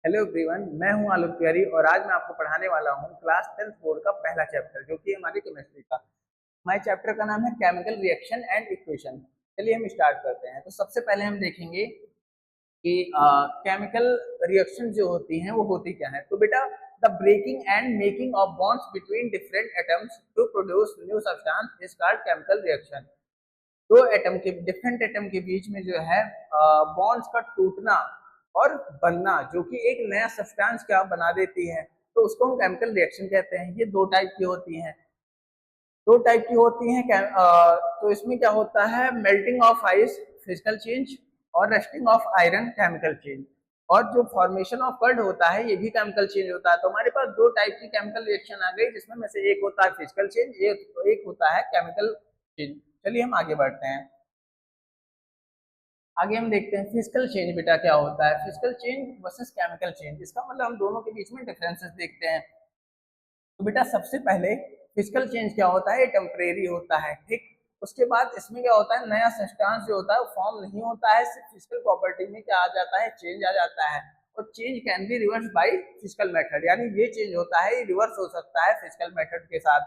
Hello everyone, मैं हूं आलोक तिवारी और आज मैं आपको पढ़ाने वाला हूं क्लास 10th बोर्ड का पहला चैप्टर जो कि हमारी केमिस्ट्री का। हमारे चैप्टर का नाम है केमिकल रिएक्शन एंड इक्वेशन। चलिए हम स्टार्ट करते हैं। तो सबसे पहले हम देखेंगे कि केमिकल रिएक्शन जो होती हैं वो होती क्या है। तो बेटा, the breaking and making of bonds between different atoms to produce new substance is called chemical reaction. दो एटम के डिफरेंट एटम के बीच में जो है बॉन्ड्स का टूटना और बनना जो कि एक नया सब्सटेंस क्या बना देती है, तो उसको हम केमिकल रिएक्शन कहते हैं। ये दो टाइप की होती हैं। तो इसमें क्या होता है, melting of ice physical change और rusting of iron chemical change. और जो फॉर्मेशन ऑफ कर्ड होता है ये भी केमिकल चेंज होता है। तो हमारे पास दो टाइप की केमिकल रिएक्शन आ गई, जिसमें में से एक होता है फिजिकल चेंज, एक होता है केमिकल चेंज। चलिए हम आगे बढ़ते हैं। आगे हम देखते हैं फिजिकल चेंज बेटा क्या होता है। Physical change versus chemical change, इसका मतलब हम दोनों के बीच में डिफरेंसेस देखते हैं। तो बेटा सबसे पहले फिजिकल चेंज क्या होता है, ये टेम्परेरी होता है, ठीक। उसके बाद इसमें क्या होता है, नया सब्सटेंस जो होता है वो फॉर्म नहीं होता है, सिर्फ फिजिकल प्रॉपर्टी में क्या आ जाता है, चेंज आ जाता है। और change can be reverse by physical method, यानी ये चेंज होता है ये रिवर्स हो सकता है फिजिकल मेथड के साथ।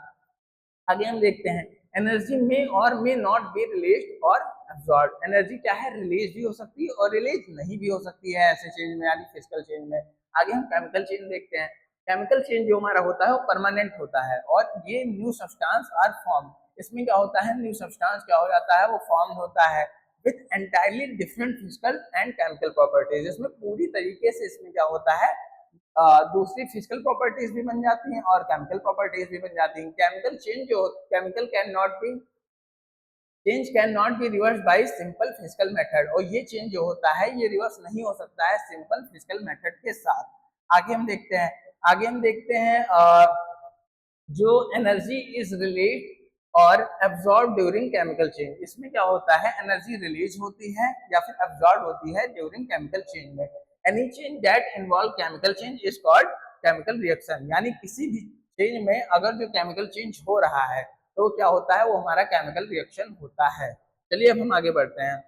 आगे हम देखते हैं एनर्जी में और मे नॉट बी रिलीज और एब्जॉर्ब। एनर्जी क्या है, रिलीज भी हो सकती है और रिलीज नहीं भी हो सकती है ऐसे चेंज में, यानी फिजिकल चेंज में। आगे हम केमिकल चेंज देखते हैं। केमिकल चेंज जो हमारा होता है वो परमानेंट होता है और ये न्यू सब्सटेंस आर फॉर्म। इसमें क्या होता है, न्यू सब्सटेंस क्या हो जाता है, वो फॉर्म होता है with entirely different physical and chemical properties. इसमें पूरी तरीके से इसमें क्या होता है, दूसरी फिजिकल प्रॉपर्टीज भी बन जाती हैं और केमिकल प्रॉपर्टीज भी बन जाती हैं। केमिकल चेंज जो chemical can not be reverse bye simple physical method, और ये चेंज जो होता है ये रिवर्स नहीं हो सकता है सिंपल फिजिकल मेथड के साथ। आगे हम देखते हैं जो एनर्जी इज रिलीज और एब्जॉर्ब ड्यूरिंग केमिकल चेंज। इसमें क्या होता है, एनर्जी रिलीज होती है या फिर एब्जॉर्ब होती है ड्यूरिंग केमिकल चेंज में। Any change that involve chemical change is called chemical reaction. यानी किसी भी चेंज में अगर जो केमिकल चेंज हो रहा है तो क्या होता है, वो हमारा केमिकल रिएक्शन होता है। चलिए अब हम आगे बढ़ते हैं।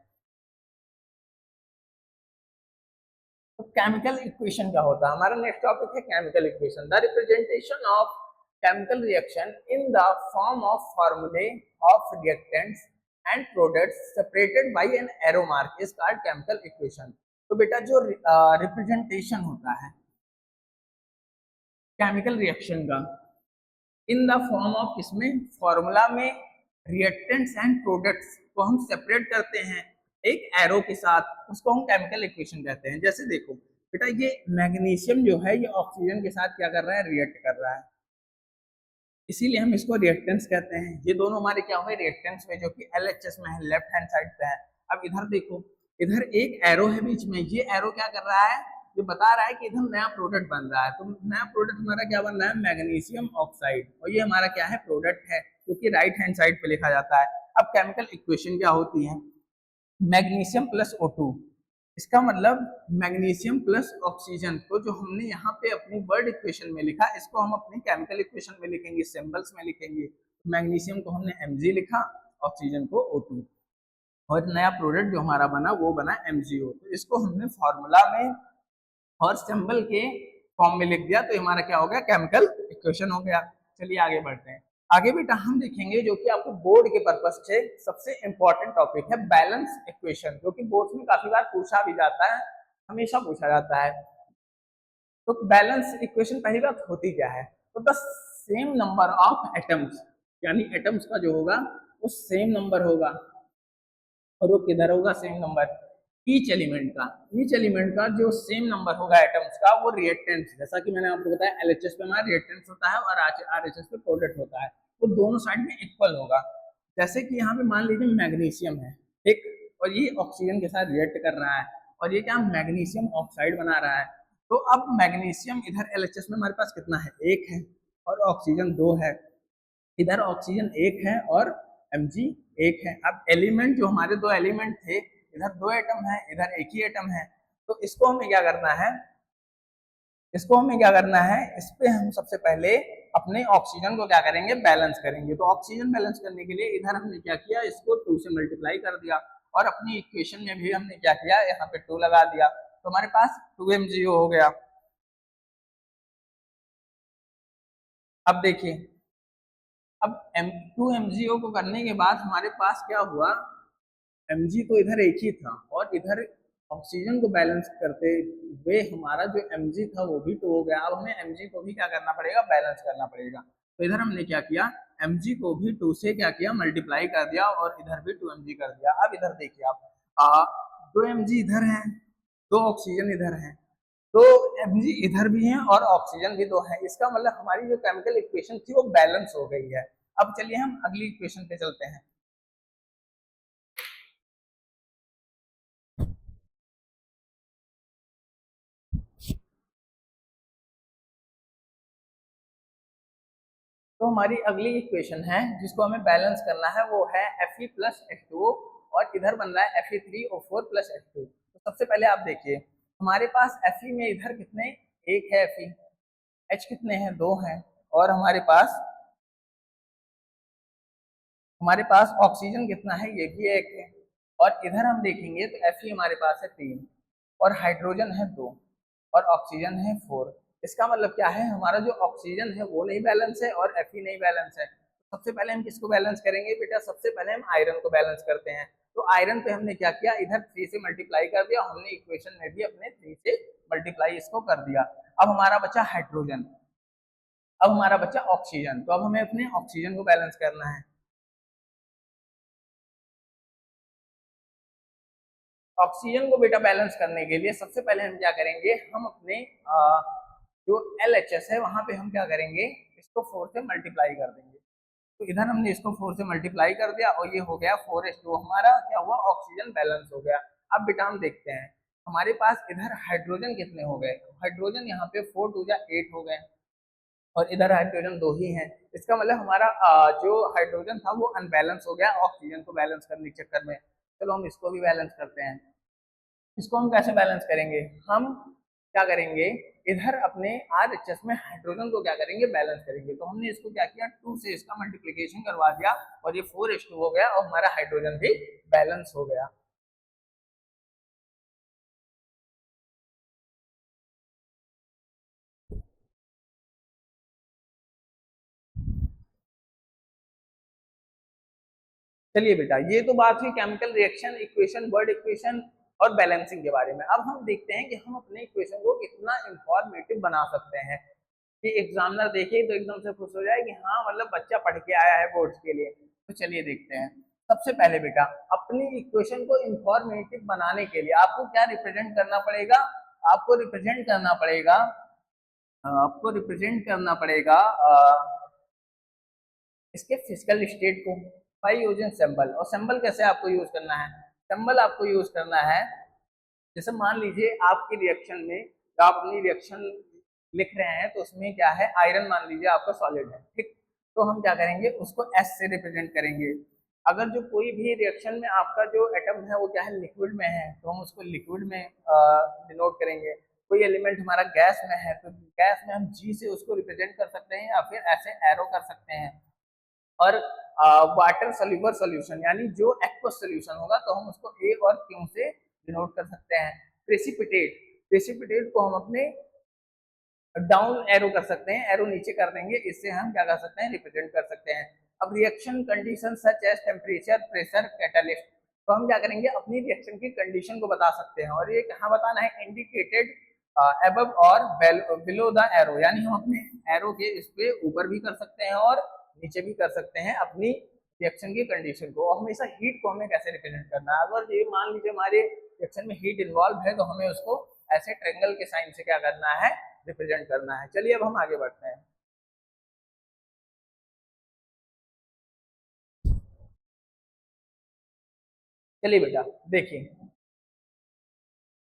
तो केमिकल इक्वेशन क्या होता है, हमारा नेक्स्ट टॉपिक है chemical equation. The representation of chemical reaction in the form of formulae of reactants and products separated by an arrow mark is called chemical equation। तो बेटा जो रिप्रेजेंटेशन होता है केमिकल रिएक्शन का इन द फॉर्म ऑफ, किसमें, formula में, reactants and products को हम सेपरेट करते हैं एक एरो के साथ, उसको हम केमिकल इक्वेशन कहते हैं। जैसे देखो बेटा, ये मैग्नीशियम जो है ये ऑक्सीजन के साथ क्या कर रहा है, रिएक्ट कर रहा है, इसीलिए हम इसको रिएक्टेंस कहते हैं। ये दोनों हमारे क्या हुए, रिएक्टेंस में, जो कि एलएचएस में है, लेफ्ट हैंड साइड पे है। अब इधर देखो, इधर एक एरो है बीच में, ये एरो क्या कर रहा है, ये बता रहा है कि इधर नया प्रोडक्ट बन रहा है। तो नया प्रोडक्ट हमारा क्या बन रहा है, मैग्नीशियम ऑक्साइड, और ये हमारा क्या है, प्रोडक्ट है, जो कि राइट हैंड साइड पे लिखा जाता है। अब केमिकल इक्वेशन क्या होती है, मैग्नीशियम प्लस O2, इसका मतलब मैग्नीशियम प्लस ऑक्सीजन। तो जो हमने यहाँ पे अपनी वर्ड इक्वेशन में लिखा, इसको हम अपनी केमिकल इक्वेशन में लिखेंगे, सिंबल्स में लिखेंगे। मैग्नीशियम को हमने Mg लिखा, ऑक्सीजन को O2, और नया प्रोडक्ट जो हमारा बना वो बना MgO। तो इसको हमने फॉर्मूला में और सिंबल के फॉर्म में लिख दिया, तो हमारा क्या हो गया, केमिकल इक्वेशन हो गया। चलिए आगे बढ़ते हैं। आगे बेटा हम देखेंगे जो कि आपको बोर्ड के पर्पस से सबसे इंपॉर्टेंट टॉपिक है, बैलेंस इक्वेशन, जो कि बोर्ड में काफी बार पूछा भी जाता है, हमेशा पूछा जाता है। तो बैलेंस इक्वेशन पहली बात होती क्या है, तो the same number of atoms, यानी एटम्स का जो होगा वो सेम नंबर होगा, और वो किधर होगा, सेम नंबर ईच एलिमेंट का जो सेम नंबर होगा एटम्स का, वो रिएक्टेंट्स, जैसा कि मैंने आपको बताया एलएचएस पे हमारा रिएक्टेंट्स होता है और आरएचएस पे प्रोडक्ट होता है, वो दोनों साइड में इक्वल होगा। जैसे कि यहाँ पे मान लीजिए मैग्नीशियम है, ठीक, और ये ऑक्सीजन के साथ रिएक्ट कर रहा है, और ये क्या मैग्नीशियम ऑक्साइड बना रहा है। तो अब मैग्नीशियम इधर एलएचएस में हमारे पास कितना है, एक है, और ऑक्सीजन दो है, इधर ऑक्सीजन एक है और Mg एक है। अब एलिमेंट जो हमारे दो एलिमेंट थे, इधर दो एटम है, इधर एक ही एटम है, तो इसको हमें क्या करना है, इस पे हम सबसे पहले अपने ऑक्सीजन को क्या करेंगे, बैलेंस करेंगे। तो ऑक्सीजन बैलेंस करने के लिए इधर हमने क्या किया, इसको 2 से मल्टीप्लाई कर दिया, और अपनी इक्वेशन में भी हमने क्या किया, यहाँ पे 2 लगा दिया, तो हमारे पास 2 MgO हो गया। अब देखिए, अब M2MgO को करने के बाद हमारे पास क्या हुआ, Mg तो इधर एक ही था और इधर ऑक्सीजन को बैलेंस करते हुए हमारा जो Mg था वो भी 2 हो गया। अब हमें Mg को भी क्या करना पड़ेगा, बैलेंस करना पड़ेगा। तो इधर हमने क्या किया, Mg को भी 2 से क्या किया, मल्टीप्लाई कर दिया और इधर भी 2Mg कर दिया। अब इधर देखिए आप 2Mg इधर है, 2 ऑक्सीजन इधर है, तो Mg इधर भी है और ऑक्सीजन भी 2 है। इसका मतलब हमारी जो केमिकल इक्वेशन थी वो बैलेंस हो गई है। अब चलिए हम अगली इक्वेशन पे चलते हैं। तो हमारी अगली इक्वेशन है जिसको हमें बैलेंस करना है, वो है Fe प्लस H2O और इधर बन रहा है Fe3O4 प्लस H2। तो सबसे पहले आप देखिए हमारे पास Fe में इधर कितने, एक है Fe, H कितने हैं, 2 हैं, और हमारे पास ऑक्सीजन कितना है, ये भी एक है, और इधर हम देखेंगे तो Fe हमारे पास है 3 और हाइड्रोजन है 2 और ऑक्सीजन है 4। इसका मतलब क्या है, हमारा जो ऑक्सीजन है वो नहीं बैलेंस है और Fe नहीं बैलेंस है। सबसे पहले हम किसको बैलेंस करेंगे बेटा, सबसे पहले हम आयरन को बैलेंस करते हैं। तो आयरन पे हमने क्या किया, इधर 3 से मल्टीप्लाई कर दिया, हमने इक्वेशन में भी अपने 3 से मल्टीप्लाई इसको कर दिया। अब हमारा बचा हाइड्रोजन, अब हमारा बचा ऑक्सीजन, तो अब हमें अपने ऑक्सीजन को बैलेंस करना है। ऑक्सीजन को बेटा बैलेंस करने के लिए सबसे पहले हम क्या करेंगे, हम अपने जो LHS है वहां पे हम क्या करेंगे, इसको 4 से मल्टीप्लाई कर देंगे। तो इधर हमने इसको 4 से मल्टीप्लाई कर दिया और ये हो गया 4H2, हमारा क्या हुआ, ऑक्सीजन बैलेंस हो गया। अब बेटा हम देखते हैं हमारे पास इधर हाइड्रोजन कितने हो गए, हाइड्रोजन यहाँ पे 4 2 जा 8 हो गए और इधर हाइड्रोजन 2 ही हैं। इसका मतलब हमारा जो हाइड्रोजन था वो अनबैलेंस हो गया ऑक्सीजन को बैलेंस करने के चक्कर में। चलो हम इसको भी बैलेंस करते हैं। इसको हम कैसे बैलेंस करेंगे, हम क्या करेंगे, इधर अपने RHS में हाइड्रोजन को क्या करेंगे, बैलेंस करेंगे। तो हमने इसको क्या किया, 2 से इसका मल्टीप्लीकेशन करवा दिया और ये 4H2 हो गया और हमारा हाइड्रोजन भी बैलेंस हो गया। चलिए बेटा, ये तो बात हुई chemical reaction equation, word equation और बैलेंसिंग के बारे में। अब हम देखते हैं कि हम अपने इक्वेशन को कितना इंफॉर्मेटिव बना सकते हैं कि एग्जामिनर देखे तो एकदम से खुश हो जाए कि हाँ मतलब बच्चा पढ़ के आया है बोर्ड्स के लिए। तो चलिए देखते हैं। सबसे पहले बेटा अपनी इक्वेशन को इंफॉर्मेटिव बनाने के लिए आपको क्या रिप्रेजेंट करना पड़ेगा, आपको रिप्रेजेंट करना पड़ेगा आपको रिप्रेजेंट करना पड़ेगा इसके फिजिकल स्टेट को बाय यूजिंग सिंबल। और सिंबल कैसे आपको यूज करना है, सिंबल आपको यूज करना है, जैसे मान लीजिए आपकी रिएक्शन में आप अपनी रिएक्शन लिख रहे हैं तो उसमें क्या है, आयरन मान लीजिए आपका सॉलिड है, ठीक। तो हम क्या करेंगे, उसको S से रिप्रेजेंट करेंगे। अगर जो कोई भी रिएक्शन में आपका जो एटम है वो क्या है, लिक्विड में है, तो हम उसको लिक्विड में डिनोट करेंगे। कोई एलिमेंट हमारा गैस में है तो गैस में हम G से उसको रिप्रेजेंट कर सकते हैं या फिर ऐसे एरो कर सकते हैं। और वाटर सोल्यूबल सॉल्यूशन यानी जो एक्वस सॉल्यूशन होगा तो हम उसको ए और क्यू से डिनोट कर सकते हैं। प्रेसिपिटेट, प्रेसिपिटेट को हम अपने डाउन एरो कर सकते हैं, एरो नीचे कर देंगे, इससे हम क्या कर सकते हैं, रिप्रेजेंट कर सकते हैं। अब reaction condition such as temperature, pressure, catalyst, तो हम क्या करेंगे, अपनी रिएक्शन की कंडीशन को बता सकते हैं और ये कहाँ बताना है, इंडिकेटेड अबव और बिलो द एरो, यानी हम अपने एरो के इस पे ऊपर भी कर सकते हैं और नीचे भी कर सकते हैं अपनी रिएक्शन की कंडीशन को। और हमेशा हीट को हमें कैसे रिप्रेजेंट करना है, अगर ये मान लीजिए हमारे रिएक्शन में हीट इन्वॉल्व है तो हमें उसको ऐसे ट्रेंगल के साइन से क्या करना है, रिप्रेजेंट करना है। चलिए अब हम आगे बढ़ते हैं। चलिए बेटा देखिए,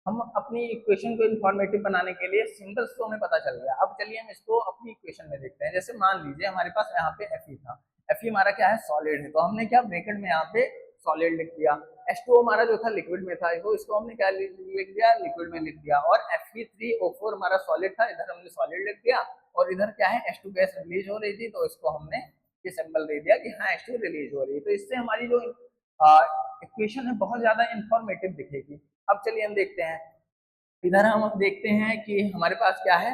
हम अपनी इक्वेशन को इंफॉर्मेटिव बनाने के लिए सिंबल्स तो हमें पता चल गया। अब चलिए हम इसको अपनी इक्वेशन में देखते हैं। जैसे मान लीजिए हमारे पास यहाँ पे Fe था, Fe हमारा क्या है, सॉलिड है, तो हमने क्या ब्रैकेट में यहाँ पे सॉलिड लिख दिया। H2O हमारा जो था लिक्विड में था, तो इसको हमने क्या लिख दिया, लिक्विड में लिख दिया। और Fe3O4 हमारा सॉलिड था, इधर हमने सॉलिड लिख दिया और इधर क्या है, H2 गैस रिलीज हो रही थी तो इसको हमने ये सिंबल दे दिया कि हाँ H2 रिलीज हो रही है। तो इससे हमारी जो इक्वेशन है बहुत ज्यादा इंफॉर्मेटिव दिखेगी। अब चलिए हम देखते हैं, इधर हम देखते हैं कि हमारे पास क्या है,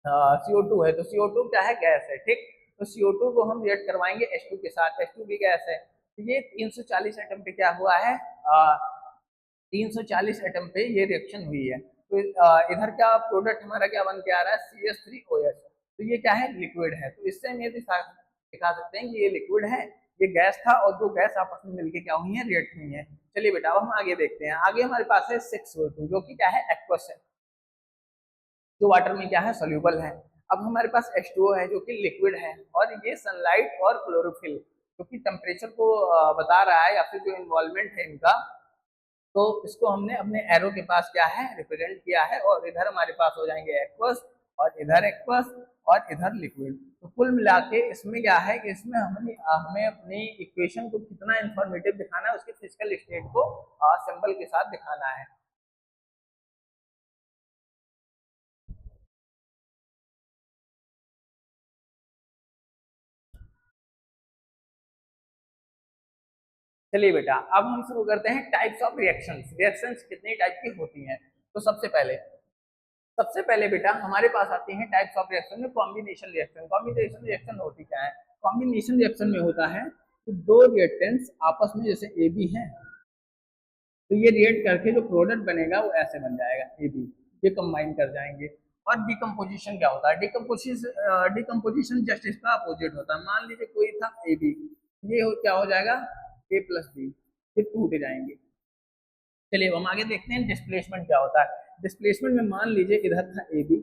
CO2 है, तो CO2 क्या है, गैस है, ठीक। तो CO2 को हम रिएक्ट करवाएंगे H2 के साथ, H2 भी गैस है। तो ये 340 एटम पे क्या हुआ है, 340 एटम पे ये रिएक्शन हुई है। तो इधर क्या प्रोडक्ट हमारा क्या बन के आ रहा है, CH3OH। तो ये क्या है, लिक्विड है। तो इससे हम ये दिखा सकते हैं कि ये लिक्विड है, ये गैस था, और दो गैस आपस में मिलकर क्या हुई है, रिएक्ट हुई है। चलिए बेटा, अब हम आगे देखते हैं। आगे हमारे पास है 6O2, जो कि क्या है, एक्वस है, जो वाटर में क्या है, सोल्यूबल है। अब हमारे पास H2O है, जो कि लिक्विड है, और ये सनलाइट और क्लोरोफिल, जो कि टेम्परेचर को बता रहा है, या फिर जो इन्वॉल्वमेंट है इनका, तो इसको हमने अपने एरो के पास क्या है, रिप्रेजेंट किया है। और इधर हमारे पास हो जाएंगे एक्वस, और इधर एक्वस, और इधर लिक्विड। तो कुल मिला के इसमें क्या है कि इसमें हमें अपनी इक्वेशन को कितना इंफॉर्मेटिव दिखाना है, उसके फिजिकल स्टेट को सिंबल के साथ दिखाना है। चलिए बेटा, अब हम शुरू करते हैं टाइप्स ऑफ रिएक्शंस। रिएक्शंस कितनी टाइप की होती हैं। तो सबसे पहले बेटा हमारे पास आती हैं टाइप्स ऑफ रिएक्शन में कॉम्बिनेशन रिएक्शन। कॉम्बिनेशन रिएक्शन होती क्या है, कॉम्बिनेशन रिएक्शन में होता है कि दो रिएक्टेंट्स आपस में, जैसे ए बी है, तो ये रिएक्ट करके जो प्रोडक्ट बनेगा वो ऐसे बन जाएगा ए बी, ये कंबाइन कर जाएंगे। और डिकम्पोजिशन क्या होता है, डिकम्पोजिशन जस्ट इसका अपोजिट होता है। मान लीजिए कोई था ए बी, क्या हो जाएगा, ए प्लस बी, ये टूट जाएंगे। चलिए हम आगे देखते हैं डिस्प्लेसमेंट क्या होता है। डिस्प्लेसमेंट में मान लीजिए इधर था ए बी,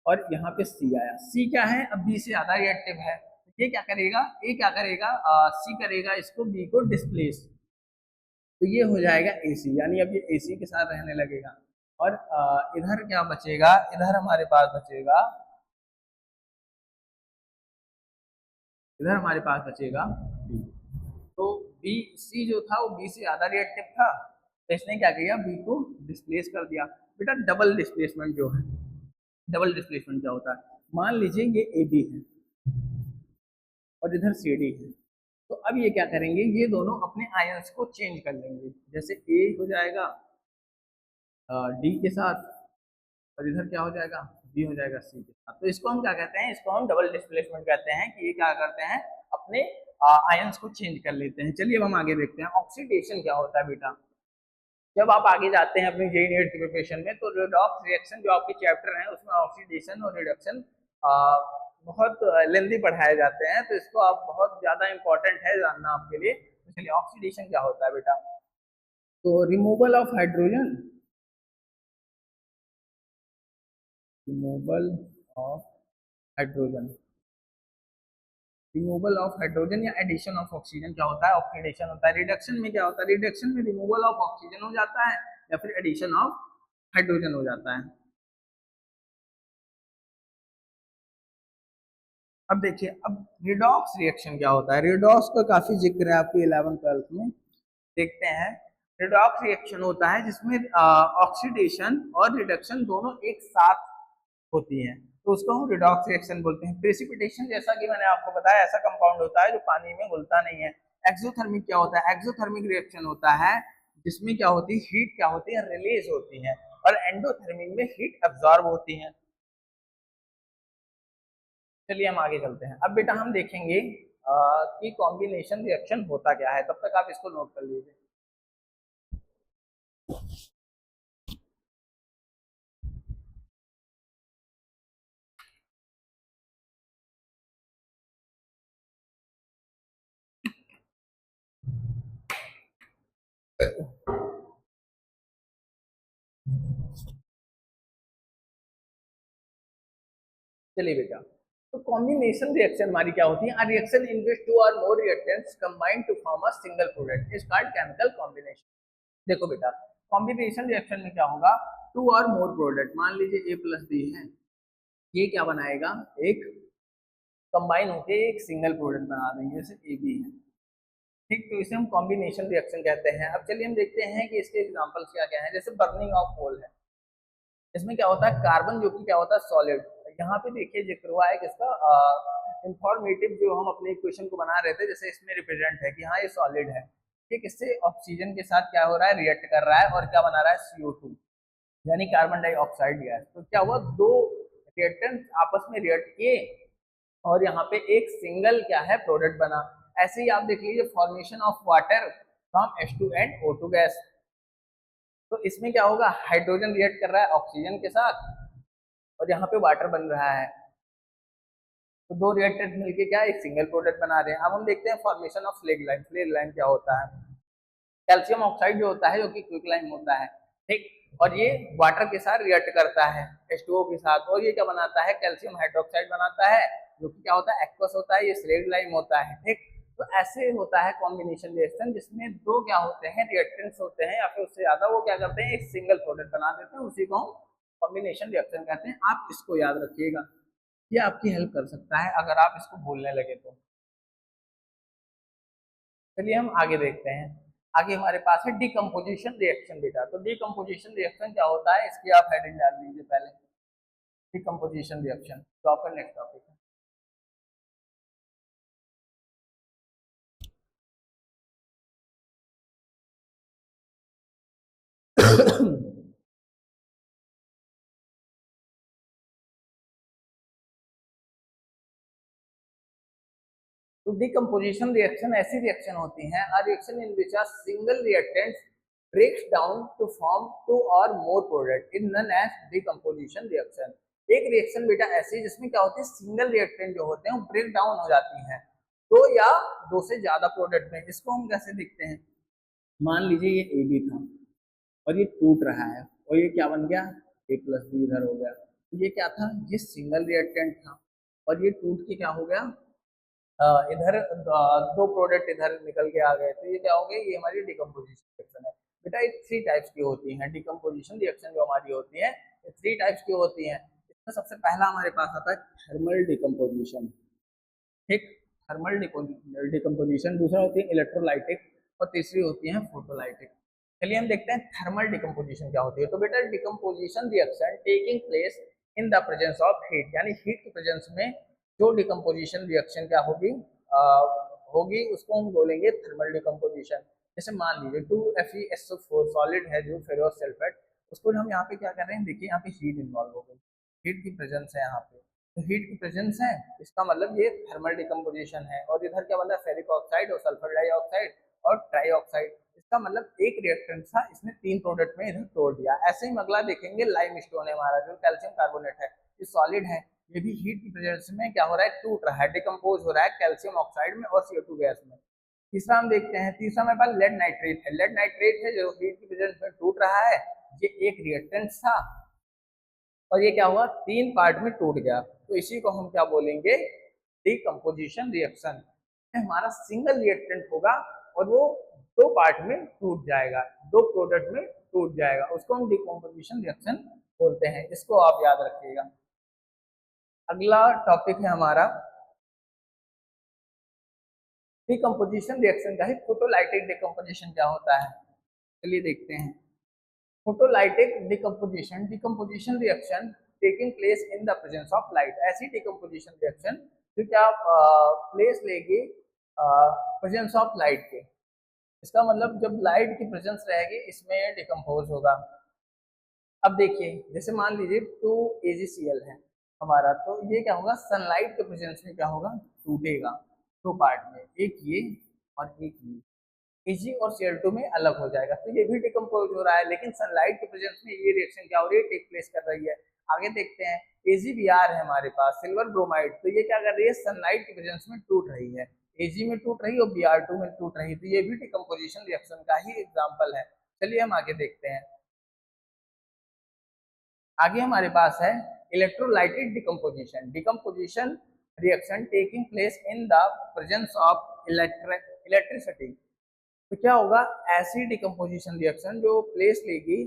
और यहाँ पे सी आया। सी क्या है, अब बी से ज्यादा रिएक्टिव है। ये क्या करेगा, ए क्या करेगा, सी करेगा इसको, बी को डिस्प्लेस। तो ये हो जाएगा AC, यानी अब ये AC के साथ रहने लगेगा। और इधर क्या बचेगा, इधर हमारे पास बचेगा, इधर हमारे पास बचेगा B। तो बी, सी जो था वो बी से ज्यादा रिएक्टिव था, तो इसने क्या किया, बी को डिस्प्लेस कर दिया। बेटा डबल डिस्प्लेसमेंट जो है, डबल डिस्प्लेसमेंट क्या होता है, मान लीजिए ये ए बी है और इधर सी डी है। तो अब ये क्या करेंगे, ये दोनों अपने आयंस को चेंज कर लेंगे। जैसे ए हो जाएगा डी के साथ, और इधर क्या हो जाएगा, बी हो जाएगा सी के साथ। तो इसको हम क्या कहते हैं, इसको हम डबल डिस्प्लेसमेंट कहते हैं, कि ये क्या करते हैं, अपने आयंस को चेंज कर लेते हैं। चलिए अब हम आगे देखते हैं ऑक्सीडेशन क्या होता है बेटा। जब आप आगे जाते हैं अपनी जेई नीट की प्रिपरेशन में, तो रेडॉक्स रिएक्शन जो आपके चैप्टर हैं उसमें ऑक्सीडेशन और रिडक्शन बहुत लेंदी पढ़ाए जाते हैं, तो इसको आप बहुत ज्यादा इंपॉर्टेंट है जानना आपके लिए। तो चलिए ऑक्सीडेशन क्या होता है बेटा, तो removal of hydrogen, removal of hydrogen, removal of hydrogen या एडिशन ऑफ ऑक्सीजन क्या होता है, ऑक्सीडेशन होता है। रिडक्शन में क्या होता है, रिडक्शन में रिमूवल ऑफ ऑक्सीजन हो जाता है, या फिर एडिशन ऑफ हाइड्रोजन हो जाता है। अब देखिए, अब रिडॉक्स रिएक्शन क्या होता है। रिडॉक्स का काफी जिक्र है आपके 11th-12th में, देखते हैं। रिडॉक्स रिएक्शन होता है जिसमें ऑक्सीडेशन और रिडक्शन दोनों एक साथ होती हैं, तो उसको हम रिडॉक्स रिएक्शन बोलते हैं। प्रेसिपिटेशन, जैसा कि मैंने आपको बताया, ऐसा कंपाउंड होता है जो पानी में घुलता नहीं है। एक्सोथर्मिक क्या होता है, एक्सोथर्मिक रिएक्शन होता है जिसमें क्या होती है, हीट क्या होती है, रिलीज होती है। और एंडोथर्मिक में हीट एब्जॉर्ब होती है। चलिए हम आगे चलते हैं। अब बेटा हम देखेंगे कि कॉम्बिनेशन रिएक्शन होता क्या है, तब तक आप इसको नोट कर लीजिए। चलिए बेटा, तो कॉम्बिनेशन रिएक्शन हमारी क्या होती है, reaction in which two or more reactants combine to form a single product is called chemical combination. देखो बेटा, कॉम्बिनेशन रिएक्शन में क्या होगा, टू और मोर प्रोडक्ट, मान लीजिए ए प्लस बी है, ये क्या बनाएगा, एक कंबाइन होके एक सिंगल प्रोडक्ट बना देंगे, जैसे ए बी है, ठीक। तो इसे हम कॉम्बिनेशन रिएक्शन कहते हैं। अब चलिए हम देखते हैं कि इसके एग्जांपल्स क्या क्या हैं। जैसे बर्निंग ऑफ कोल है, इसमें क्या होता है, कार्बन जो कि क्या होता है, सॉलिड। यहाँ पे देखिए जिक्र हुआ है किसका, इंफॉर्मेटिव, जो हम अपने इक्वेशन को बना रहे थे, जैसे इसमें रिप्रेजेंट है कि हाँ ये सॉलिड है, ठीक। इससे ऑक्सीजन के साथ क्या हो रहा है, रिएक्ट कर रहा है, और क्या बना रहा है, CO2, यानी कार्बन डाइऑक्साइड गैस। तो क्या हुआ, दो रिएक्टेंट आपस में रिएक्ट किए और यहाँ पे एक सिंगल क्या है प्रोडक्ट बना। ऐसे ही आप देख लीजिए formation of water from H2 and O2 gas. तो इसमें क्या होगा, हाइड्रोजन रिएक्ट कर रहा है ऑक्सीजन के साथ और यहाँ पे वाटर बन रहा है, तो दो रिएक्टेंट मिलके क्या एक सिंगल प्रोडक्ट बना रहे हैं। अब हम देखते हैं formation of slag line. Slag line क्या होता है, कैल्शियम ऑक्साइड जो होता है जो कि क्विकलाइन होता है, ठीक, और ये वाटर के साथ रिएक्ट करता है H2O के साथ, और ये क्या बनाता है, कैल्शियम हाइड्रोक्साइड बनाता है जो कि क्या होता है एक्वस होता है, ये स्लेग लाइन होता है, ठीक। तो ऐसे होता है कॉम्बिनेशन रिएक्शन जिसमें दो क्या होते हैं रिएक्टेंट्स होते हैं या फिर उससे ज्यादा, वो क्या करते हैं एक सिंगल प्रोडक्ट बना देते हैं, उसी को हम कॉम्बिनेशन रिएक्शन कहते हैं। आप इसको याद रखिएगा, ये आपकी हेल्प कर सकता है अगर आप इसको भूलने लगे तो। चलिए हम आगे देखते हैं। आगे हमारे पास है डिकम्पोजिशन रिएक्शन बेटा। तो डिकम्पोजिशन रिएक्शन क्या होता है, इसकी आप हेडिंग डाल दीजिए पहले, डिकम्पोजिशन रिएक्शन। तो आपका नेक्स्ट टॉपिक है। तो डिकम्पोजिशन रिएक्शन ऐसी रिएक्शन होती है, a reaction in which a single reactant breaks down to form two or more product is known as decomposition reaction। एक रिएक्शन बेटा ऐसी जिसमें क्या होती है सिंगल रिएक्टेंट जो होते हैं वो ब्रेक डाउन हो जाती हैं दो या दो से ज्यादा प्रोडक्ट में। इसको हम कैसे देखते हैं, मान लीजिए ये ए बी था और ये टूट रहा है और ये क्या बन गया ए प्लस बी इधर हो गया। तो ये क्या था, ये सिंगल रिएक्टेंट था और ये टूट के क्या हो गया, इधर दो प्रोडक्ट इधर निकल के आ गए। तो ये क्या हो गया, ये हमारी डिकम्पोजिशन रिएक्शन है बेटा। ये थ्री टाइप्स की होती हैं डिकम्पोजिशन रिएक्शन जो हमारी होती है, ये थ्री टाइप्स की होती हैं। इसमें सबसे पहला हमारे पास आता है थर्मल डिकम्पोजिशन, ठीक, थर्मल डिकम्पोजिशन। दूसरा होती है इलेक्ट्रोलाइटिक और तीसरी होती है फोटोलाइटिक। चलिए हम देखते हैं थर्मल डिकम्पोजिशन क्या होती है। तो बेटा decomposition reaction taking place in the presence of heat, यानी हीट की प्रेजेंस में जो डिकम्पोजिशन रिएक्शन क्या होगी होगी उसको हम बोलेंगे थर्मल डिकम्पोजिशन। जैसे मान लीजिए 2FeSO4 सॉलिड है जो फेरोस सल्फेट, उसको हम यहाँ पे क्या कर रहे हैं, देखिए यहाँ पे हीट इन्वॉल्व हो गई, हीट की प्रेजेंस है यहाँ पे। तो हीट की प्रेजेंस है इसका मतलब ये थर्मल डिकम्पोजिशन है। और इधर क्या बना फेरिक ऑक्साइड और सल्फर डाइऑक्साइड और ट्राइऑक्साइड, इसका मतलब एक रिएक्टेंट था इसने तीन प्रोडक्ट में इधर तोड़ दिया। ऐसे ही अगला देखेंगे लाइम स्टोन है हमारा जो कैल्शियम कार्बोनेट है, ये सॉलिड है, ये भी हीट की प्रेजेंस में क्या हो रहा है टूट रहा है, डिकम्पोज हो रहा है कैल्शियम ऑक्साइड में और CO2 गैस में। तीसरा हम देखते हैं, तीसरा हमारे पास लेड नाइट्रेट है। लेड नाइट्रेट है जो हीट की प्रेजेंस में टूट रहा है, ये एक रिएक्टेंट था और ये क्या हुआ तीन पार्ट में टूट गया। तो इसी को हम क्या बोलेंगे, डिकम्पोजिशन रिएक्शन। हमारा सिंगल रिएक्टेंट होगा और वो दो पार्ट में टूट जाएगा, दो प्रोडक्ट में टूट जाएगा, उसको हम डिकम्पोजिशन रिएक्शन बोलते हैं। इसको आप याद रखिएगा। अगला टॉपिक है हमारा डिकम्पोजिशन रिएक्शन का ही फोटोलाइटिक डिकम्पोजिशन क्या होता है, चलिए देखते हैं। Photolytic decomposition, decomposition reaction taking place in the presence of light. ऐसी डिकम्पोजिशन रिएक्शन जो क्या प्लेस लेगी प्रेजेंस ऑफ लाइट के। इसका मतलब जब लाइट की प्रेजेंस रहेगी इसमें डिकम्पोज होगा। अब देखिए जैसे मान लीजिए 2AgCl है हमारा, तो ये क्या होगा सनलाइट के प्रेजेंस में क्या होगा टूटेगा दो पार्ट में, एक ये और एक ये। Ag और Cl2 में अलग हो जाएगा, तो ये भी डिकम्पोज हो रहा है, लेकिन सनलाइट के प्रेजेंस में ये रिएक्शन क्या हो रही है टेक प्लेस कर रही है। आगे देखते हैं AgBr है हमारे पास सिल्वर ब्रोमाइड, तो ये क्या कर रही है सनलाइट के प्रेजेंस में टूट रही है, Ag में टूट रही है और Br2 में टूट रही है, तो ये भी डिकम्पोजिशन रिएक्शन का ही एग्जाम्पल है। चलिए हम आगे देखते हैं। आगे हमारे पास है electrolytic decomposition, decomposition reaction taking place in the presence of electricity. तो क्या होगा ऐसी डिकम्पोजिशन रिएक्शन जो प्लेस लेगी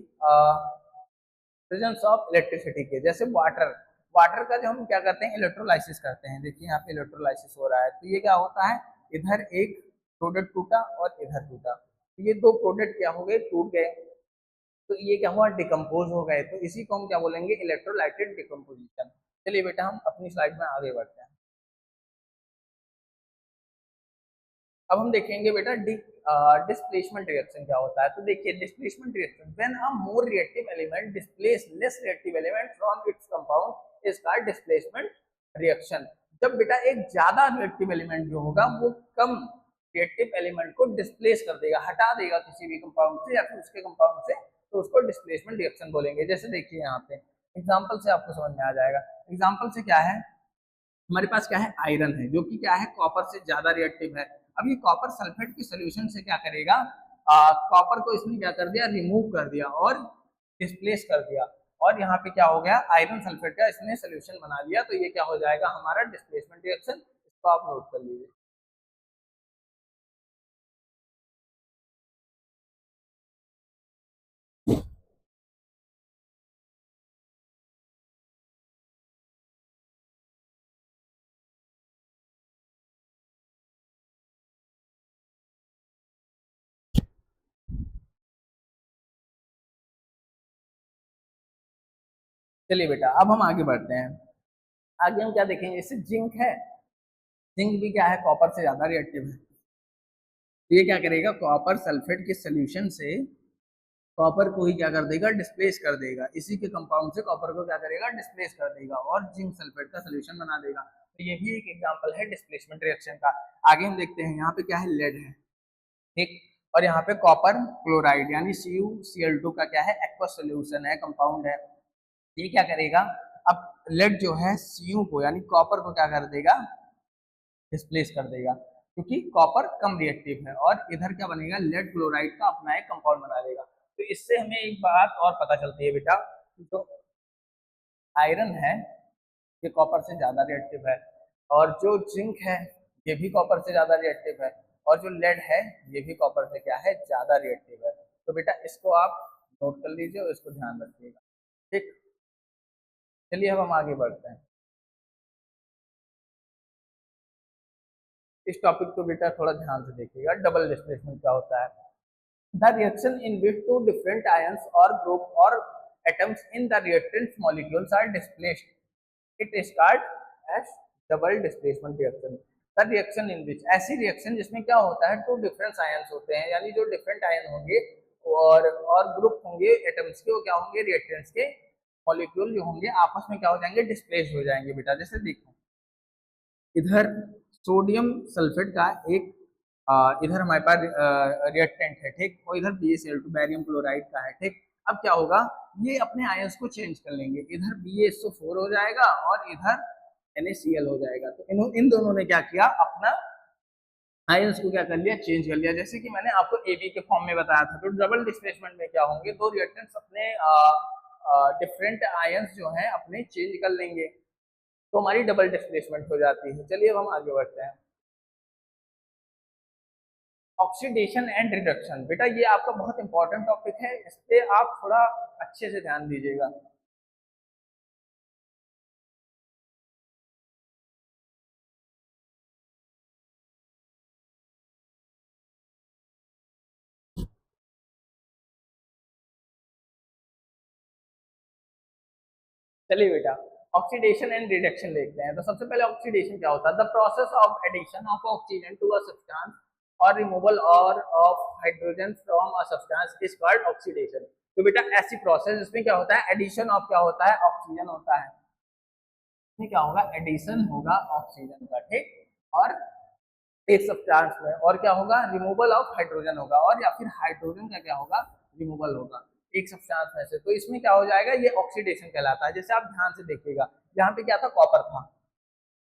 प्रेजेंस ऑफ इलेक्ट्रिसिटी के। जैसे वाटर, वाटर का जो हम क्या करते हैं इलेक्ट्रोलाइसिस करते हैं, देखिए यहाँ पे इलेक्ट्रोलाइसिस हो रहा है, तो ये क्या होता है इधर एक प्रोडक्ट टूटा और इधर टूटा, तो ये दो प्रोडक्ट क्या हो गए टूट गए, तो ये क्या हुआ डिकम्पोज हो गए, तो इसी को हम क्या बोलेंगे इलेक्ट्रोलाइटिक डिकम्पोजिशन। चलिए बेटा हम अपनी स्लाइड में आगे बढ़ते हैं। अब हम देखेंगे बेटा डिस्प्लेसमेंट रिएक्शन क्या होता है। तो देखिए displacement reaction, when a more reactive element displace less reactive element from its compound is called displacement reaction. जब बेटा एक ज्यादा रिएक्टिव एलिमेंट जो होगा वो कम रिएक्टिव एलिमेंट को डिस्प्लेस कर देगा, हटा देगा किसी भी कंपाउंड से या फिर उसके कंपाउंड से, तो उसको डिस्प्लेसमेंट रिएक्शन बोलेंगे। जैसे देखिए यहाँ पे एग्जाम्पल से आपको समझ में आ जाएगा। एग्जाम्पल से क्या है, हमारे पास क्या है, आयरन है जो कि क्या है कॉपर से ज्यादा रिएक्टिव है। अब ये कॉपर सल्फेट के सोल्यूशन से क्या करेगा, कॉपर को इसने क्या कर दिया, रिमूव कर दिया और डिस्प्लेस कर दिया, और यहाँ पे क्या हो गया, आयरन सल्फेट का इसने सोल्यूशन बना लिया। तो ये क्या हो जाएगा हमारा डिस्प्लेसमेंट रिएक्शन, इसको आप नोट कर लीजिए। चलिए बेटा अब हम आगे बढ़ते हैं। आगे हम क्या देखेंगे, जैसे जिंक है, जिंक भी क्या है कॉपर से ज्यादा रिएक्टिव है। तो ये क्या करेगा, कॉपर सल्फेट के सोल्यूशन से कॉपर को ही क्या कर देगा, डिस्प्लेस कर देगा, इसी के कंपाउंड से कॉपर को क्या करेगा, डिस्प्लेस कर देगा और जिंक सल्फेट का सोल्यूशन बना देगा। तो ये भी एक एग्जांपल है डिस्प्लेसमेंट रिएक्शन का। आगे हम देखते हैं, यहाँ पे क्या है, लेड है, ठीक, और यहाँ पे कॉपर क्लोराइड यानी CuCl2 का क्या है, एक्वस सोल्यूशन है, कंपाउंड है। ये क्या करेगा, अब लेड जो है Cu को यानी कॉपर को क्या कर देगा, डिस्प्लेस कर देगा, क्योंकि कॉपर कम रिएक्टिव है, और इधर क्या बनेगा, लेड क्लोराइड का अपना एक कंपाउंड बना देगा। तो इससे हमें एक बात और पता चलती है बेटा, जो आयरन है ये कॉपर से ज्यादा रिएक्टिव है, और जो जिंक है ये भी कॉपर से ज्यादा रिएक्टिव है, और जो लेड है ये भी कॉपर से क्या है, ज्यादा रिएक्टिव है। तो बेटा इसको आप नोट कर लीजिए और इसको ध्यान रखिएगा, ठीक। चलिए अब हम आगे बढ़ते हैं। इस टॉपिक को बेटा थोड़ा ध्यान से देखिएगा, डबल डिस्प्लेसमेंट क्या होता है। The reaction in which two different ions or group or atoms in the reactant molecules are displaced, it is called as double displacement reaction. The reaction in which, ऐसी reaction जिसमें क्या होता है, two different ions होते हैं, यानी जो different ion होंगे और ग्रुप होंगे एटम्स के, वो क्या होंगे, रिएक्टेंट्स के मॉलिक्यूल जो होंगे आपस में क्या हो जाएंगे, डिस्प्लेस हो जाएंगे बेटा। जैसे देखो इधर सोडियम सल्फेट का एक इधर हमारे पास रिएक्टेंट है, ठीक, और इधर BaCl2 बैरियम क्लोराइड का है, ठीक। अब क्या होगा, ये अपने आयंस को चेंज कर लेंगे, इधर BaSO4 हो जाएगा और इधर NaCl हो जाएगा। तो इन दोनों ने क्या किया, अपना आयंस को क्या कर लिया, चेंज कर लिया। जैसे कि मैंने आपको AB के फॉर्म में बताया था। तो डबल डिस्प्लेसमेंट में क्या होंगे, दो रिएक्टेंट्स अपने डिफरेंट आयंस जो हैं अपने चेंज कर लेंगे, तो हमारी डबल डिस्प्लेसमेंट हो जाती है। चलिए अब हम आगे बढ़ते हैं। ऑक्सीडेशन एंड रिडक्शन, बेटा ये आपका बहुत इंपॉर्टेंट टॉपिक है, इस पे आप थोड़ा अच्छे से ध्यान दीजिएगा। चलिए बेटा ऑक्सीडेशन एंड रिडक्शन देखते हैं। तो सबसे पहले ऑक्सीडेशन क्या होता है, the process of addition of oxygen to a substance और रिमूवल और of hydrogen from a substance is called oxidation. तो बेटा ऐसी प्रोसेस इसमें क्या होता है, एडिशन ऑफ क्या होता है, ऑक्सीजन होता है, इसमें क्या होगा, एडिशन होगा ऑक्सीजन का, ठीक, और एक सब्सटेंस में, और क्या होगा, रिमूवल ऑफ हाइड्रोजन होगा, और या फिर हाइड्रोजन का क्या होगा, रिमूवल होगा एक सब्सटेंस में से। तो इसमें क्या हो जाएगा, ये ऑक्सीडेशन कहलाता है। जैसे आप ध्यान से देखिएगा, यहाँ पे क्या था, कॉपर था,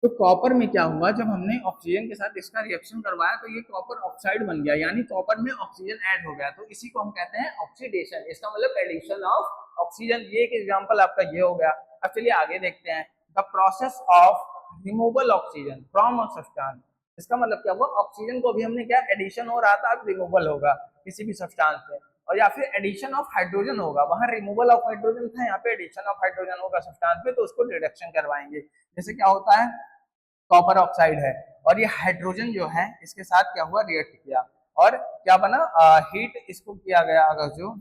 तो कॉपर में क्या हुआ, जब हमने ऑक्सीजन के साथ इसका रिएक्शन करवाया तो ये कॉपर ऑक्साइड बन गया, यानी कॉपर में ऑक्सीजन ऐड हो गया, तो इसी को हम कहते हैं ऑक्सीडेशन। इसका मतलब एडिशन ऑफ ऑक्सीजन। ये एक एग्जांपल आपका ये हो गया। अब चलिए आगे देखते हैं, the process of removal oxygen from a substance. इसका मतलब क्या हुआ, ऑक्सीजन को भी हमने क्या, एडिशन हो रहा था, अब रिमूवल होगा किसी भी सब्सटेंस से, और या फिर एडिशन ऑफ हाइड्रोजन होगा, वहां रिमूवल ऑफ हाइड्रोजन था, यहाँ पे एडिशन ऑफ हाइड्रोजन होगा सब्सटेंस में, तो उसको रिडक्शन करवाएंगे। जैसे क्या होता है, कॉपर ऑक्साइड है और ये हाइड्रोजन जो है इसके साथ क्या हुआ, रिएक्ट किया, और क्या बना, हीट इसको किया गया। अगर जो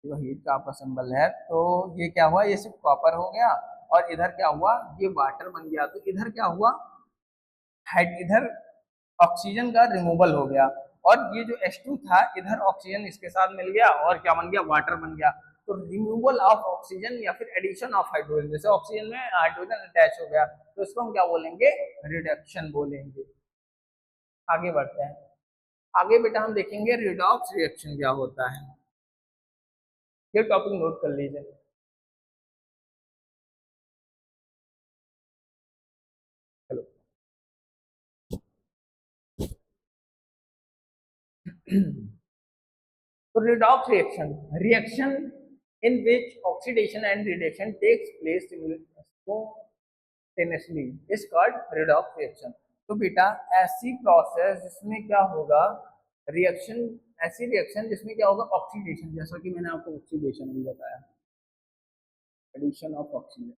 हीट का आपका सिंबल है, तो ये क्या हुआ, ये सिर्फ कॉपर हो गया, और इधर क्या हुआ, ये वाटर बन गया। तो इधर क्या हुआ, इधर ऑक्सीजन का रिमूवल हो गया, और ये जो H2 था इधर ऑक्सीजन इसके साथ मिल गया और क्या बन गया, वाटर बन गया। तो रिमूवल ऑफ ऑक्सीजन या फिर एडिशन ऑफ हाइड्रोजन, जैसे ऑक्सीजन में हाइड्रोजन अटैच हो गया तो इसको हम क्या बोलेंगे, रिडक्शन बोलेंगे। आगे बढ़ते हैं। आगे बेटा हम देखेंगे रिडॉक्स रिएक्शन क्या होता है, ये टॉपिक नोट कर लीजिए। चलो तो redox reaction, reaction in which oxidation and reduction takes place simultaneously is called redox reaction। तो बेटा ऐसी प्रोसेस जिसमें क्या होगा, रिएक्शन, ऐसी रिएक्शन जिसमें क्या होगा, ऑक्सीडेशन, जैसा कि मैंने आपको ऑक्सीडेशन भी बताया, एडिशन ऑफ ऑक्सीजन,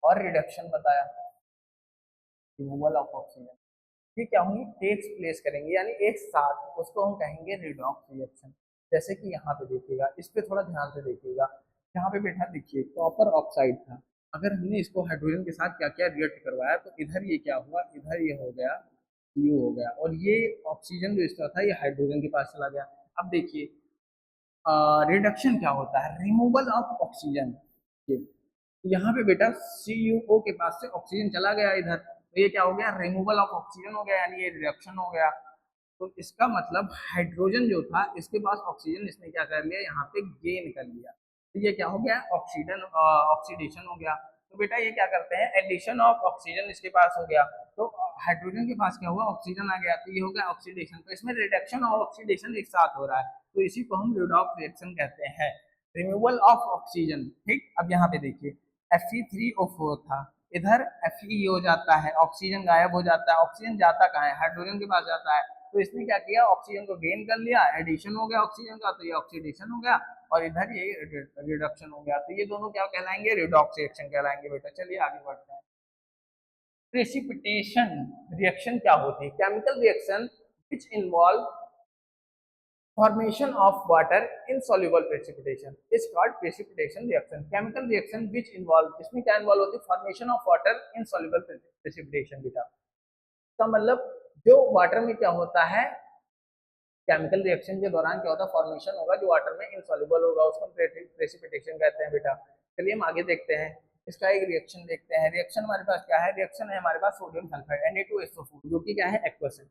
और रिडक्शन बताया, रिमूवल ऑफ ऑक्सीजन, ये क्या होंगी, टेक्स प्लेस करेंगे यानी एक साथ, उसको हम कहेंगे रिडॉक्स रिएक्शन। जैसे कि यहाँ पे देखिएगा, इस पे थोड़ा ध्यान से देखिएगा, यहाँ पे बेटा देखिए कॉपर ऑक्साइड था, अगर हमने इसको हाइड्रोजन के साथ क्या क्या रिएक्ट करवाया तो इधर ये क्या हुआ, इधर ये हो गया, यू हो गया, और ये ऑक्सीजन जो इसका था ये हाइड्रोजन के पास चला गया। अब देखिए रिडक्शन क्या होता है, रिमूवल ऑफ ऑक्सीजन। यहाँ पे बेटा CuO के पास से ऑक्सीजन चला गया इधर, तो ये क्या हो गया, रिमूवल ऑफ ऑक्सीजन हो गया, यानी ये रिडक्शन हो गया। तो इसका मतलब हाइड्रोजन जो था इसके पास ऑक्सीजन इसने क्या कर लिया, यहाँ पे गेन कर लिया, तो ये क्या हो गया, ऑक्सीजन ऑक्सीडेशन हो गया। तो बेटा ये क्या करते हैं, एडिशन ऑफ ऑक्सीजन इसके पास हो गया, तो हाइड्रोजन के पास क्या हुआ, ऑक्सीजन आ गया, तो ये हो गया ऑक्सीडेशन। तो इसमें रिडक्शन और ऑक्सीडेशन एक साथ हो रहा है, तो इसी को हम रिडॉक्स रिएक्शन कहते हैं, रिमूवल ऑफ ऑक्सीजन। ठीक, अब यहाँ पे देखिए Fe3O4 था, इधर Fe हो जाता है, ऑक्सीजन गायब हो जाता है, ऑक्सीजन जाता कहाँ है, हाइड्रोजन के पास जाता है, तो इसने क्या किया, ऑक्सीजन को गेन कर लिया, एडिशन हो गया ऑक्सीजन का, तो ये ऑक्सीडेशन हो गया, और इधर ये रिडक्शन हो गया, तो ये दोनों क्या कहलाएंगे, रिडॉक्स रिएक्शन कहलाएंगे बेटा। चलिए आगे बढ़ते हैं। प्रेसिपिटेशन रिएक्शन क्या होती है, chemical reaction which involve formation of water in soluble precipitation is called precipitation reaction। chemical reaction which involve, इसमें क्या इन्वॉल्व होती है, formation of water in soluble precipitation। बेटा इसका मतलब जो वाटर में क्या होता है, केमिकल रिएक्शन के दौरान क्या होता है, फॉर्मेशन होगा जो वाटर में इनसॉल्युबल होगा, उसको प्रेसिपिटेशन कहते हैं बेटा। चलिए हम आगे देखते हैं, इसका एक रिएक्शन देखते हैं। रिएक्शन हमारे पास क्या है, रिएक्शन है हमारे पास सोडियम सल्फाइड Na2SO4 जो कि क्या है, एक्वस है,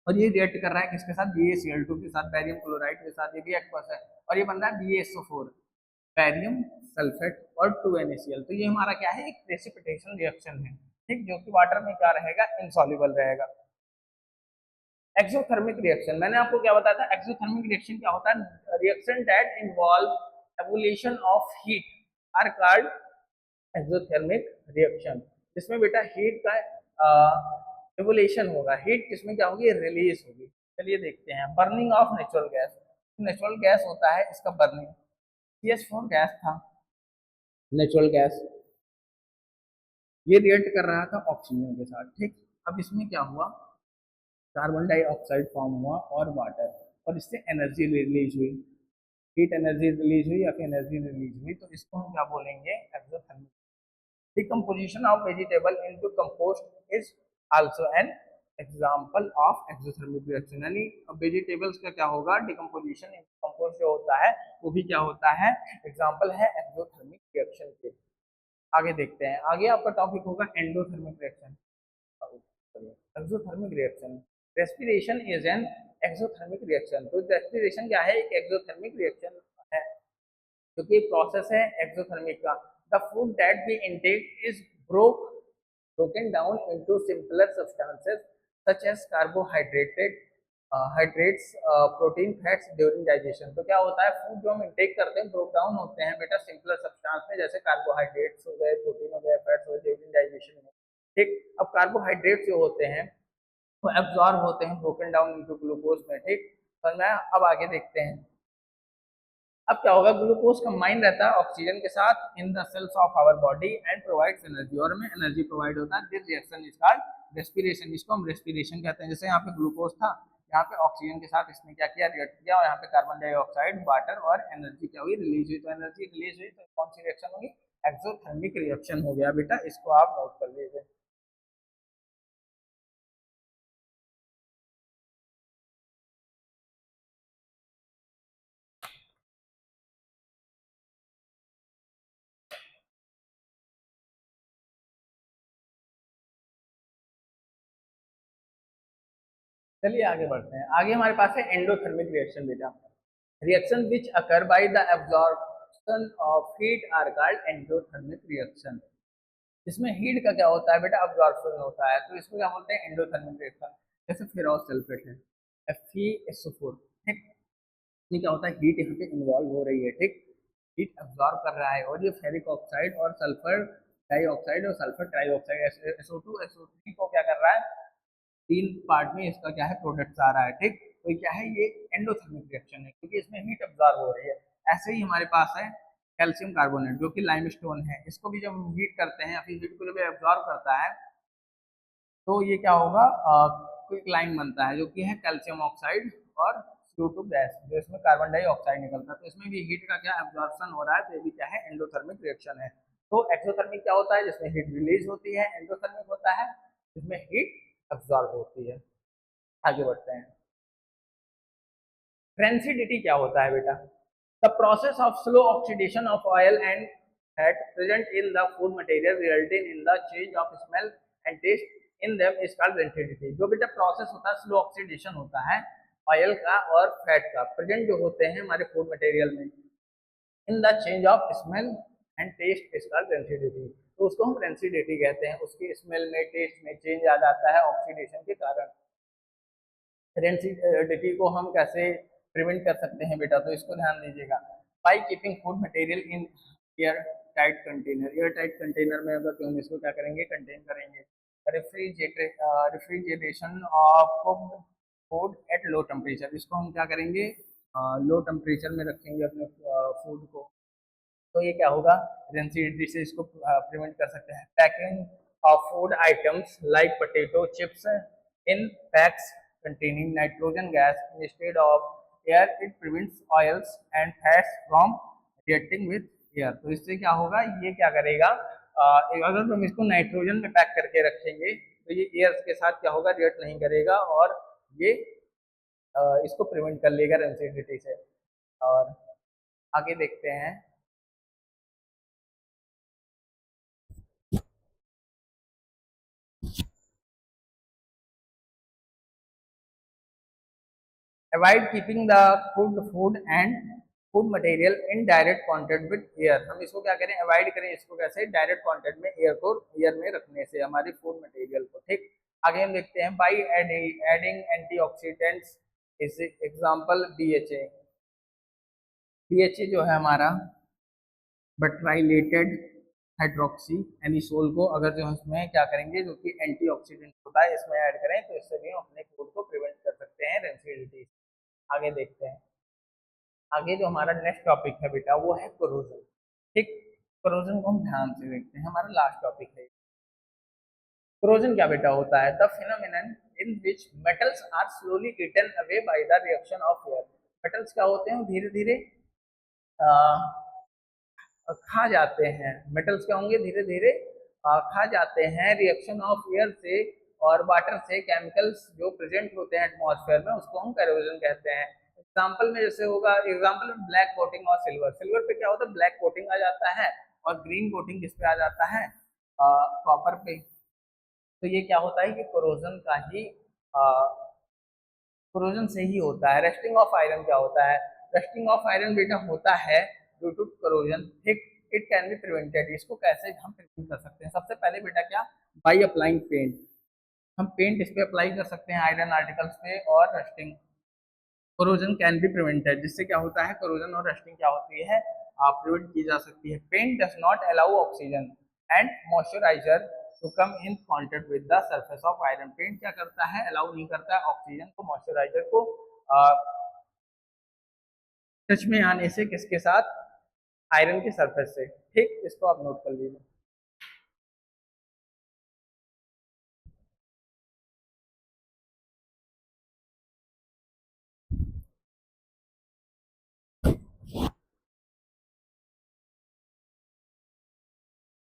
और ये रिएक्ट कर रहा है किसके साथ, BaCl2 के साथ, बैरियम क्लोराइड के साथ, ये भी एक्वस है, और ये बन रहा है BaSO4, बैरियम सल्फेट और 2NaCl। तो ये हमारा क्या है, एक प्रेसिपिटेशन रिएक्शन है, ठीक, जो कि वाटर में क्या रहेगा, इनसॉल्युबल रहेगा। एक्सोथर्मिक रिएक्शन, मैंने आपको क्या बताया था, एक्सोथर्मिक रिएक्शन क्या होता है, reaction that involve evolution of heat are called exothermic reaction, जिसमें बेटा हीट का एवोल्यूशन होगा, हीट जिसमें क्या होगी, रिलीज होगी। चलिए देखते हैं, burning of natural gas, natural gas होता है इसका बर्निंग, CH4 गैस था, नेचुरल गैस, ये रिएक्ट कर रहा था ऑक्सीजन के साथ, ठीक। अब इसमें क्या हुआ, कार्बन डाइऑक्साइड फॉर्म हुआ और वाटर, और इससे एनर्जी रिलीज हुई, हीट एनर्जी रिलीज हुई या फिर एनर्जी रिलीज हुई, तो इसको हम क्या बोलेंगे, exothermic. Decomposition of vegetable into compost is also an example of exothermic reaction, यानी वेजिटेबल्स का क्या होगा, डिकम्पोजिशन इनटू कंपोस्ट जो होता है वो भी क्या होता है, एग्जांपल है एक्सोथर्मिक रिएक्शन के। आगे देखते हैं, आगे आपका टॉपिक होगा endothermic reaction. Exothermic reaction, respiration is an exothermic reaction. तो रेस्पिरेशन क्या है, एक एक्सोथर्मिक रिएक्शन है, जो कि एक प्रोसेस है एक्सोथर्मिक का। The food that we intake is broken down into simpler substances such as carbohydrated hydrates, protein, fats during digestion. तो क्या होता है, फूड जो हम इंटेक करते हैं ब्रोक डाउन होते हैं बेटा सिंपलर सब्सटेंस में, जैसे कार्बोहाइड्रेट्स हो गए, प्रोटीन हो गए, फैट्स हो गए ड्यूरिंग डाइजेशन में, ठीक। अब कार्बोहाइड्रेट्स जो होते हैं वो एब्जॉर्ब होते हैं ब्रोकन डाउन इनटू ग्लूकोज में, ठीक। समझ में आया? अब आगे देखते हैं, अब क्या होगा, ग्लूकोज कंबाइन रहता है ऑक्सीजन के साथ in the cells of our body and provides energy, और हमें एनर्जी प्रोवाइड होता है। This reaction is called respiration, इसको हम रेस्पिरेशन कहते हैं। जैसे यहाँ पे ग्लूकोज था, यहाँ पे ऑक्सीजन के साथ इसने क्या किया, रिएक्ट किया, और यहाँ पे कार्बन डाइऑक्साइड, वाटर और एनर्जी क्या हुई, रिलीज हुई। तो एनर्जी रिलीज हुई तो कौन सी रिएक्शन होगी, एक्सोथर्मिक रिएक्शन हो गया बेटा, इसको आप नोट कर लीजिए। चलिए आगे बढ़ते हैं। आगे हमारे पास है एंडोथर्मिक रिएक्शन बेटा। Reaction which occur by the absorption of heat are called endothermic reaction. इसमें हीट का क्या होता है बेटा, अब्जॉर्प्शन होता है, तो इसको क्या बोलते हैं, एंडोथर्मिक रिएक्शन। जैसे फेरॉस सल्फेट है FeSO4, ठीक, ये क्या होता है, हीट यहाँ पे इन्वॉल्व हो रही है, ठीक, हीट अब्जॉर्ब कर रहा है, और ये फेरिक ऑक्साइड और सल्फर डाइऑक्साइड और सल्फर ट्राइऑक्साइड SO2 SO3 को क्या कर रहा है, तीन पार्ट में इसका क्या है प्रोडक्ट आ रहा है, ठीक, तो क्या है ये एंडोथर्मिक रिएक्शन है क्योंकि इसमें हीट अब्जॉर्ब हो रही है। ऐसे ही हमारे पास है कैल्शियम कार्बोनेट जो कि लाइमस्टोन है, इसको भी जब हम हीट करते हैं या फिर हीट को जब एब्जॉर्ब करता है तो ये क्या होगा, क्विक लाइन बनता है जो कि है कैल्शियम ऑक्साइड और CO2 गैस, जो इसमें कार्बन डाइऑक्साइड निकलता है, तो इसमें भी हीट का क्या एब्जॉर्प्शन हो रहा है, तो ये भी क्या है एंडोथर्मिक रिएक्शन है। तो एक्सोथर्मिक क्या होता है, जिसमें हीट रिलीज होती है, एंडोथर्मिक होता है जिसमें हीट अब्जॉर्ब होती है। आगे बढ़ते हैं। ट्रांसिडिटी क्या होता है बेटा, the process of slow oxidation of oil and fat present in the food material resulting in the change of smell and taste in them is called rancidity. जो बेटा प्रोसेस होता है, स्लो ऑक्सीडेशन होता है ऑयल का और fat का, present जो होते हैं हमारे फूड मटेरियल में, in the change of smell and taste is called rancidity. तो उसको हम ट्रांसिडिटी कहते हैं, उसकी स्मेल में टेस्ट में चेंज आ जाता है ऑक्सीडेशन के कारण। रेंसिडिटी को हम कैसे प्रिवेंट कर सकते हैं बेटा, तो इसको ध्यान दीजिएगा। By keeping food material in air tight container, air tight container में अगर हम इसको क्या करेंगे, कंटेन करेंगे। Refrigeration of cooked food at low temperature, इसको हम क्या करेंगे, लो टेम्परेचर में रखेंगे अपने फूड को, तो ये क्या होगा, रेंसिडिटी से इसको प्रिवेंट कर सकते हैं। Packing of food items like potato chips in PACS containing nitrogen gas instead of air, it prevents oils and fats from reacting with air। तो इससे क्या होगा, ये क्या करेगा, अगर हम इसको नाइट्रोजन में पैक करके रखेंगे तो ये एयर के साथ क्या होगा, रिएक्ट नहीं करेगा और ये इसको प्रिवेंट कर लेगा रेंसिडिटी से। और आगे देखते हैं। Avoid keeping the food and food material in direct contact with air, हम इसको क्या करें, अवॉइड करें इसको, कैसे, डायरेक्ट कांटेक्ट में एयर में रखने से हमारे फूड मटेरियल को, ठीक। आगे हम देखते हैं, बाई एडिंग एंटीऑक्सीडेंट्स, इस एग्जांपल BHA। BHA जो है हमारा बट्राइलेटेड हाइड्रोक्सी एनिसोल को अगर जो इसमें क्या करेंगे, जो कि एंटीऑक्सीडेंट होता है, इसमें ऐड करें तो इससे भी हम अपने फूड को प्रिवेंट कर सकते हैं रेंसिडिटी। आगे देखते हैं। आगे जो हमारा नेक्स्ट टॉपिक है बेटा वो है कोरोजन, ठीक। कोरोजन को हम ध्यान से देखते हैं, हमारा लास्ट टॉपिक है। कोरोजन क्या बेटा होता है, the phenomenon in which metals are slowly eaten away by the reaction of air. Metals क्या होते हैं, धीरे धीरे खा जाते हैं, मेटल्स क्या होंगे, धीरे धीरे खा जाते हैं रिएक्शन ऑफ एयर से और वाटर से, केमिकल्स जो प्रेजेंट होते हैं एटमॉस्फेयर में उसको हम कोरोजन कहते हैं। एग्जाम्पल में जैसे होगा, एग्जाम्पल में ब्लैक कोटिंग और सिल्वर, सिल्वर पे क्या होता है, ब्लैक कोटिंग आ जाता है और ग्रीन कोटिंग किस पे आ जाता है, कॉपर पे। तो ये क्या होता है कि कोरोजन का ही कोरोजन से ही होता है। रेस्टिंग ऑफ आयरन क्या होता है, रेस्टिंग ऑफ आयरन बेटा होता है ड्यू टू कोरोजन, ठीक। इट कैन बी प्रिवेंटेड, इसको कैसे हम प्रिवेंट कर सकते हैं, सबसे पहले बेटा क्या, बाई अप्लाइंग पेंट, हम पेंट इस पे अप्लाई कर सकते हैं आयरन आर्टिकल्स पे, और rusting corrosion can be prevented, जिससे क्या होता है, कोरोजन और रस्टिंग क्या होती है, प्रिवेंट की जा सकती है। Paint does not allow oxygen and moisturiser to come in contact with the surface of iron, paint क्या करता है, अलाउ नहीं करता है ऑक्सीजन को, मॉइस्चराइजर को टच में आने से, किसके साथ, आयरन के सरफेस से, ठीक। इसको आप नोट कर लीजिए।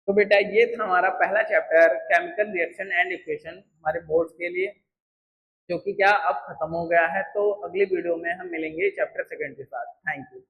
तो बेटा ये था हमारा पहला chapter, chemical reaction and equation, हमारे बोर्ड्स के लिए, जो कि क्या अब खत्म हो गया है। तो अगली वीडियो में हम मिलेंगे चैप्टर सेकंड के साथ। Thank you.